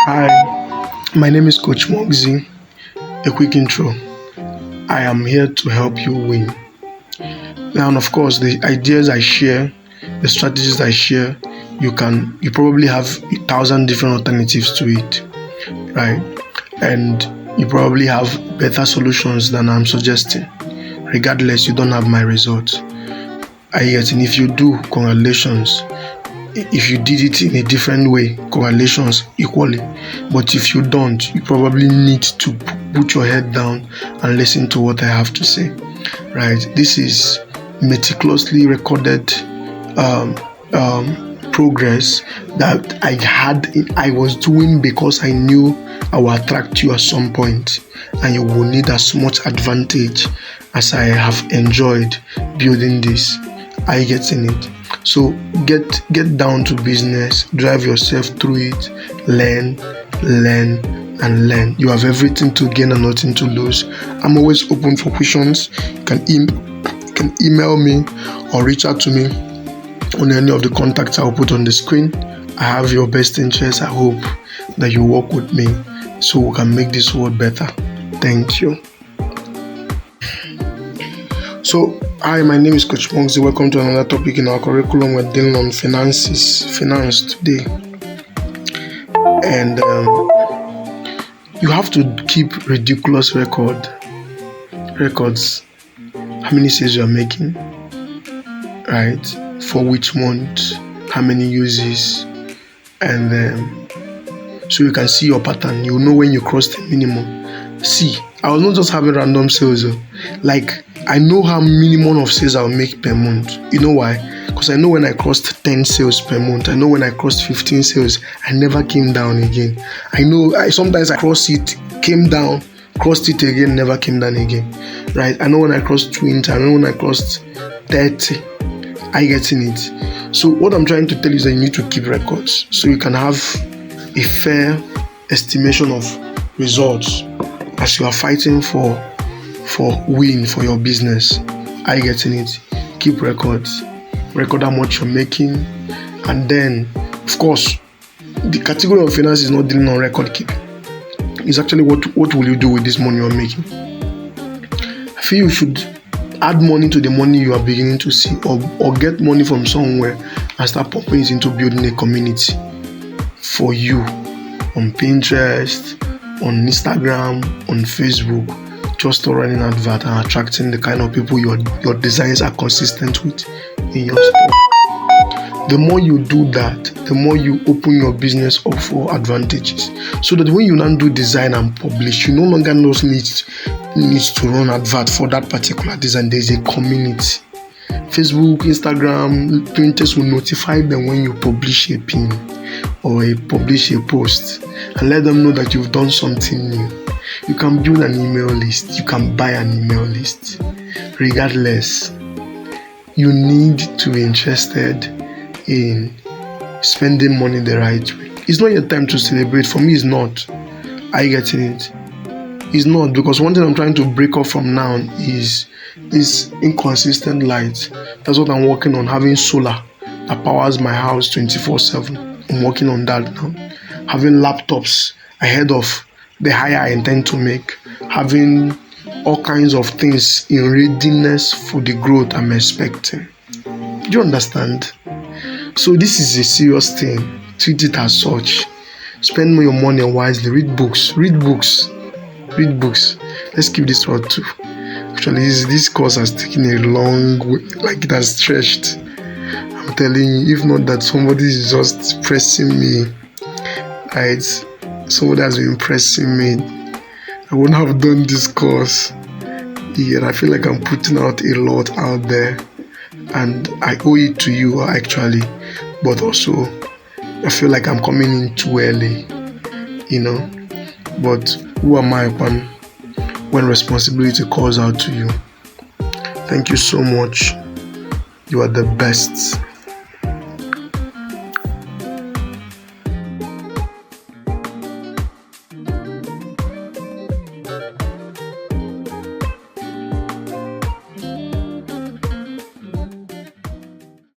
Hi, my name is Coach Moxie. A quick intro. I am here to help you win. Now, and of course, the ideas I share, the strategies I share, you probably have 1,000 different alternatives to it, right? And you probably have better solutions than I'm suggesting. Regardless, you don't have my results. And if you do, congratulations. If you did it in a different way, congratulations equally. But if you don't, you probably need to put your head down and listen to what I have to say, right? This is meticulously recorded progress that I was doing because I knew I will attract you at some point, and you will need as much advantage as I have enjoyed building this. Are you getting it? So get down to business, drive yourself through it, learn, and learn. You have everything to gain and nothing to lose. I'm always open for questions. You can email me or reach out to me on any of the contacts I'll put on the screen. I have your best interest. I hope that you work with me so we can make this world better. Thank you. So, hi, my name is Coach Moxie. Welcome to another topic in our curriculum. We're dealing on finance today. And you have to keep ridiculous records. How many sales you're making, right? For which month, how many uses, and so you can see your pattern. You know when you cross the minimum. See, I was not just having random sales. Like, I know how minimum of sales I'll make per month. You know why? Because I know when I crossed 10 sales per month. I know when I crossed 15 sales, I never came down again. I know sometimes I crossed it, came down, crossed it again, never came down again. Right? I know when I crossed 20, I know when I crossed 30. I getting it. So what I'm trying to tell you is that you need to keep records so you can have a fair estimation of results as you are fighting for win for your business. Are you getting it? Keep records. Record how much you're making. And then, of course, the category of finance is not dealing on record keeping. It's actually what will you do with this money you're making. I feel you should add money to the money you are beginning to see, or get money from somewhere and start pumping it into building a community for you on Pinterest, on Instagram, on Facebook. Just to running advert and attracting the kind of people your designs are consistent with in your store. The more you do that, the more you open your business up for advantages. So that when you now do design and publish, you no longer needs to run advert for that particular design. There's a community. Facebook, Instagram, Pinterest will notify them when you publish a pin or publish a post and let them know that you've done something new. You can build an email list. You can buy an email list. Regardless, you need to be interested in spending money the right way. It's not your time to celebrate. For me, it's not. Are you getting it? It's not, because one thing I'm trying to break off from now is this inconsistent light. That's what I'm working on, having solar that powers my house 24/7. I'm working on that now. Having laptops ahead of the hire I intend to make, having all kinds of things in readiness for the growth I'm expecting. Do you understand? So this is a serious thing. Treat it as such. Spend your money wisely. Read books. Let's keep this one too. Actually, this course has taken a long way, like it has stretched. I'm telling you, if not that somebody is just pressing me, right? Somebody has been pressing me, I wouldn't have done this course. Yeah, I feel like I'm putting out a lot out there, and I owe it to you actually, but also I feel like I'm coming in too early, but who am I when responsibility calls out to you? Thank you so much. You are the best.